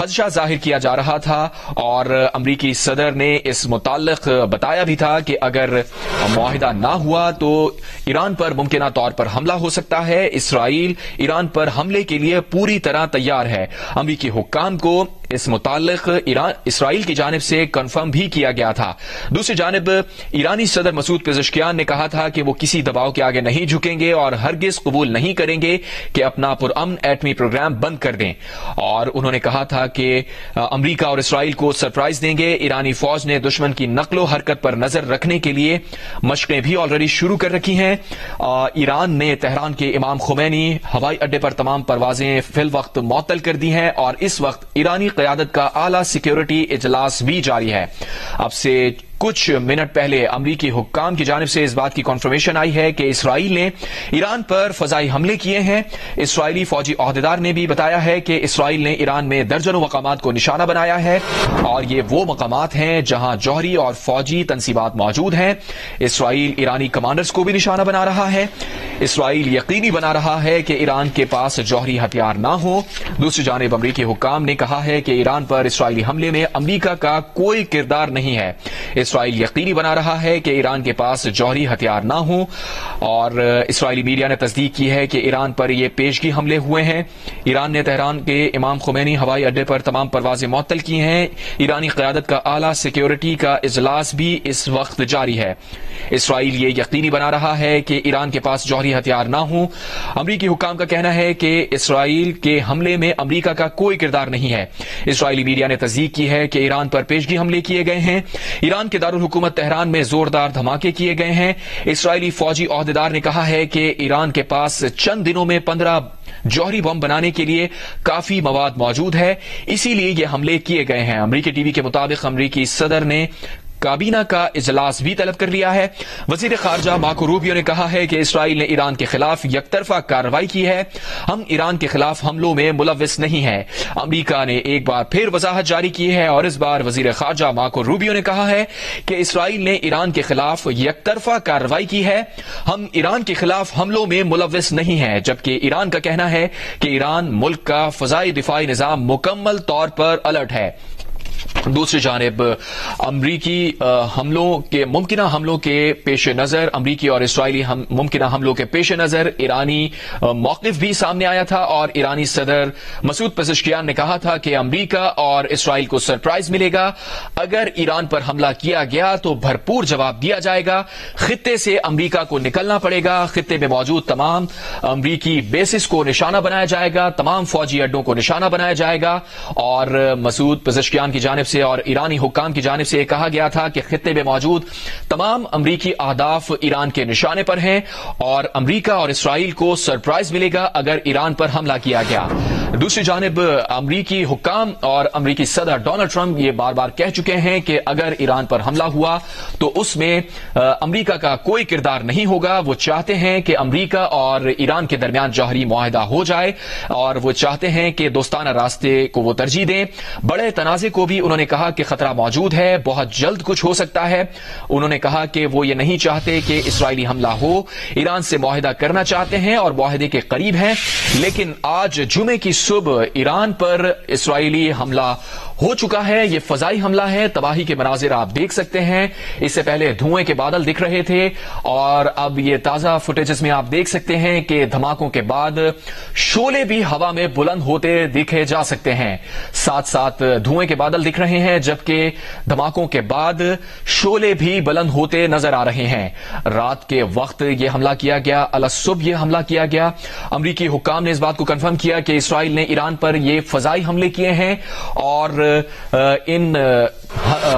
خدشہ ظاہر کیا جا رہا تھا اور امریکی صدر نے اس متعلق بتایا بھی تھا کہ اگر معاہدہ نہ ہوا تو ایران پر ممکنہ طور پر حملہ ہو سکتا ہے. اسرائیل ایران پر حملے کے لیے پوری طرح تیار ہے. امریکی حکام کو اس متعلق اسرائیل کی جانب سے کنفرم بھی کیا گیا تھا. دوسری جانب ایرانی صدر مسعود پزشکیان نے کہا تھا کہ وہ کسی دباؤ کے آگے نہیں جھکیں گے اور ہرگز قبول نہیں کریں گے کہ اپنا پرامن ایٹمی پروگرام بند کر دیں. اور انہوں نے کہا تھا کہ امریکہ اور اسرائیل کو سرپرائز دیں گے. ایرانی فوج نے دشمن کی نقل و حرکت پر نظر رکھنے کے لیے مشقیں بھی آلریڈی شروع کر رکھی ہیں. ایران نے تہران کے امام خمینی ہوائی اڈے پر تمام پروازیں فی الوقت معطل کر دی ہیں اور اس وقت ایرانی قیادت کا اعلی سیکیورٹی اجلاس بھی جاری ہے. اب سے کچھ منٹ پہلے امریکی حکام کی جانب سے اس بات کی کنفرمیشن آئی ہے کہ اسرائیل نے ایران پر فضائی حملے کیے ہیں. اسرائیلی فوجی عہدیدار نے بھی بتایا ہے کہ اسرائیل نے ایران میں درجنوں مقامات کو نشانہ بنایا ہے اور یہ وہ مقامات ہیں جہاں جوہری اور فوجی تنصیبات موجود ہیں. اسرائیل ایرانی کمانڈرز کو بھی نشانہ بنا رہا ہے. اسرائیل یقینی بنا رہا ہے کہ ایران کے پاس جوہری ہتھیار نہ ہو. دوسری جانب امریکی حکام نے کہا ہے کہ ایران پر اسرائیلی حملے میں امریکہ کا کوئی کردار نہیں ہے. اسرائیل یقینی بنا رہا ہے کہ ایران کے پاس جوہری ہتھیار نہ ہوں اور اسرائیلی میڈیا نے تصدیق کی ہے کہ ایران پر یہ پیشگی حملے ہوئے ہیں. ایران نے تہران کے امام خمینی ہوائی اڈے پر تمام پروازیں معطل کی ہیں. ایرانی قیادت کا اعلی سیکیورٹی کا اجلاس بھی اس وقت جاری ہے. اسرائیل یہ یقینی بنا رہا ہے کہ ایران کے پاس جوہری ہتھیار نہ ہوں. امریکی حکام کا کہنا ہے کہ اسرائیل کے حملے میں امریکہ کا کوئی کردار نہیں ہے. اسرائیلی میڈیا نے تصدیق کی ہے کہ ایران پر پیشگی حملے کیے گئے ہیں. ایران کے دارالحکومت تہران میں زوردار دھماکے کیے گئے ہیں. اسرائیلی فوجی عہدیدار نے کہا ہے کہ ایران کے پاس چند دنوں میں 15 جوہری بم بنانے کے لیے کافی مواد موجود ہے, اسی لیے یہ حملے کیے گئے ہیں. امریکی ٹی وی کے مطابق امریکی صدر نے کابینہ کا اجلاس بھی طلب کر لیا ہے. وزیر خارجہ مارکو روبیو نے کہا ہے کہ اسرائیل نے ایران کے خلاف یک طرفہ کارروائی کی ہے. ہم ایران کے خلاف حملوں میں ملوث نہیں ہیں. امریکہ نے ایک بار پھر وضاحت جاری کی ہے اور اس بار وزیر خارجہ مارکو روبیو نے کہا ہے کہ اسرائیل نے ایران کے خلاف یک طرفہ کارروائی کی ہے. ہم ایران کے خلاف حملوں میں ملوث نہیں ہیں, جبکہ ایران کا کہنا ہے کہ ایران ملک کا فضائی دفاعی نظام مکمل طور پر الرٹ ہے. دوسری جانب امریکی ممکنہ حملوں کے پیش نظر امریکی اور اسرائیلی ممکنہ حملوں کے پیش نظر ایرانی موقف بھی سامنے آیا تھا اور ایرانی صدر مسعود پزشکیان نے کہا تھا کہ امریکہ اور اسرائیل کو سرپرائز ملے گا. اگر ایران پر حملہ کیا گیا تو بھرپور جواب دیا جائے گا. خطے سے امریکہ کو نکلنا پڑے گا. خطے میں موجود تمام امریکی بیسز کو نشانہ بنایا جائے گا, تمام فوجی اڈوں کو نشانہ بنایا جائے گا. اور مسعود پزشکیان کی جانب سے اور ایرانی حکام کی جانب سے یہ کہا گیا تھا کہ خطے میں موجود تمام امریکی اہداف ایران کے نشانے پر ہیں اور امریکہ اور اسرائیل کو سرپرائز ملے گا اگر ایران پر حملہ کیا گیا. دوسری جانب امریکی حکام اور امریکی صدر ڈونلڈ ٹرمپ یہ بار بار کہہ چکے ہیں کہ اگر ایران پر حملہ ہوا تو اس میں امریکہ کا کوئی کردار نہیں ہوگا. وہ چاہتے ہیں کہ امریکہ اور ایران کے درمیان جوہری معاہدہ ہو جائے اور وہ چاہتے ہیں کہ دوستانہ راستے کو وہ ترجیح دیں. بڑے تنازع کو بھی انہوں نے کہا کہ خطرہ موجود ہے, بہت جلد کچھ ہو سکتا ہے. انہوں نے کہا کہ وہ یہ نہیں چاہتے کہ اسرائیلی حملہ ہو, ایران سے معاہدہ کرنا چاہتے ہیں اور معاہدے کے قریب ہیں. لیکن آج جمعے کی صبح ایران پر اسرائیلی حملہ ہو چکا ہے. یہ فضائی حملہ ہے. تباہی کے مناظر آپ دیکھ سکتے ہیں. اس سے پہلے دھوئیں کے بادل دکھ رہے تھے اور اب یہ تازہ فوٹیجز میں آپ دیکھ سکتے ہیں کہ دھماکوں کے بعد شعلے بھی ہوا میں بلند ہوتے دیکھے جا سکتے ہیں. ساتھ ساتھ دھوئیں کے بادل دکھ رہے ہیں جبکہ دھماکوں کے بعد شعلے بھی بلند ہوتے نظر آ رہے ہیں. رات کے وقت یہ حملہ کیا گیا, الصبح یہ حملہ کیا گیا. امریکی حکام نے اس بات کو کنفرم کیا کہ اسرائیل نے ایران پر یہ فضائی حملے کیے ہیں اور ان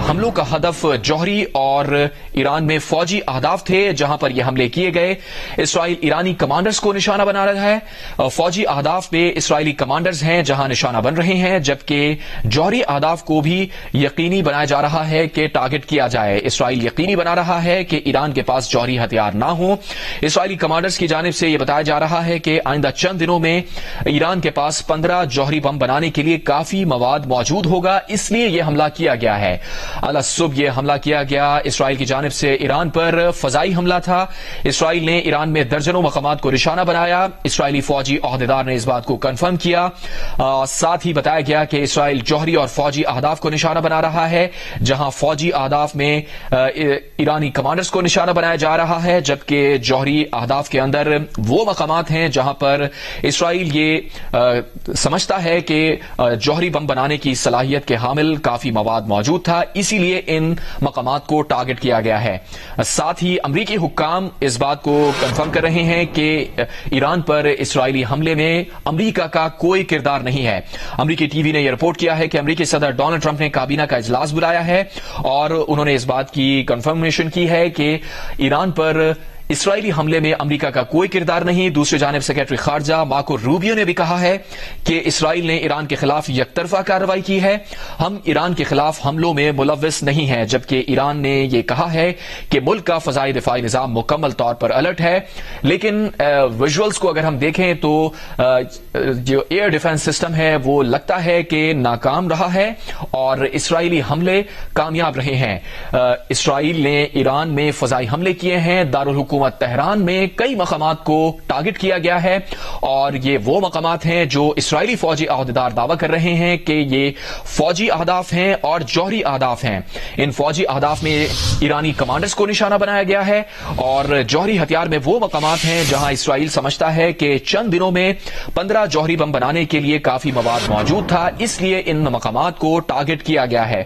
حملوں کا ہدف جوہری اور ایران میں فوجی اہداف تھے جہاں پر یہ حملے کیے گئے. اسرائیل ایرانی کمانڈرز کو نشانہ بنا رہا ہے. فوجی اہداف پہ اسرائیلی کمانڈرز ہیں جہاں نشانہ بن رہے ہیں, جبکہ جوہری اہداف کو بھی یقینی بنایا جا رہا ہے کہ ٹارگٹ کیا جائے. اسرائیل یقینی بنا رہا ہے کہ ایران کے پاس جوہری ہتھیار نہ ہوں. اسرائیلی کمانڈرز کی جانب سے یہ بتایا جا رہا ہے کہ آئندہ چند دنوں میں ایران کے پاس 15 جوہری بم بنانے کے لیے کافی مواد موجود ہوگا, اس لیے یہ حملہ کیا گیا ہے. الصبح یہ حملہ کیا گیا. اسرائیل کی جانب جانب سے ایران پر فضائی حملہ تھا۔ اسرائیل نے ایران میں درجنوں مقامات کو نشانہ بنایا۔ اسرائیلی فوجی عہدیدار نے اس بات کو کنفرم کیا۔ ساتھ ہی بتایا گیا کہ اسرائیل جوہری اور فوجی اہداف کو نشانہ بنا رہا ہے، جہاں فوجی اہداف میں ایرانی کمانڈرز کو نشانہ بنایا جا رہا ہے، جبکہ جوہری اہداف کے اندر وہ مقامات ہیں جہاں پر اسرائیل یہ سمجھتا ہے کہ جوہری بم بنانے کی صلاحیت کے حامل کافی مواد موجود تھا، اسی لیے ان مقامات کو ٹارگٹ کیا گیا ہے۔ ساتھ ہی امریکی حکام اس بات کو کنفرم کر رہے ہیں کہ ایران پر اسرائیلی حملے میں امریکہ کا کوئی کردار نہیں ہے۔ امریکی ٹی وی نے یہ رپورٹ کیا ہے کہ امریکی صدر ڈونلڈ ٹرمپ نے کابینہ کا اجلاس بلایا ہے اور انہوں نے اس بات کی کنفرمیشن کی ہے کہ ایران پر اسرائیلی حملے میں امریکہ کا کوئی کردار نہیں۔ دوسری جانب سیکرٹری خارجہ مارکو روبیو نے بھی کہا ہے کہ اسرائیل نے ایران کے خلاف یک طرفہ کارروائی کی ہے، ہم ایران کے خلاف حملوں میں ملوث نہیں ہیں، جبکہ ایران نے یہ کہا ہے کہ ملک کا فضائی دفاعی نظام مکمل طور پر الرٹ ہے۔ لیکن ویژولز کو اگر ہم دیکھیں تو جو ایئر ڈیفنس سسٹم ہے وہ لگتا ہے کہ ناکام رہا ہے اور اسرائیلی حملے کامیاب رہے ہیں۔ اسرائیل نے ایران میں فضائی حملے کیے ہیں، دارالحکومت تہران میں کئی مقامات کو ٹارگٹ کیا گیا ہے اور یہ وہ مقامات ہیں جو اسرائیلی فوجی عہدیدار دعویٰ کر رہے ہیں کہ یہ فوجی اہداف ہیں اور جوہری اہداف ہیں۔ ان فوجی اہداف میں ایرانی کمانڈرز کو نشانہ بنایا گیا ہے اور جوہری ہتھیار میں وہ مقامات ہیں جہاں اسرائیل سمجھتا ہے کہ چند دنوں میں 15 جوہری بم بنانے کے لیے کافی مواد موجود تھا، اس لیے ان مقامات کو ٹارگٹ کیا گیا ہے۔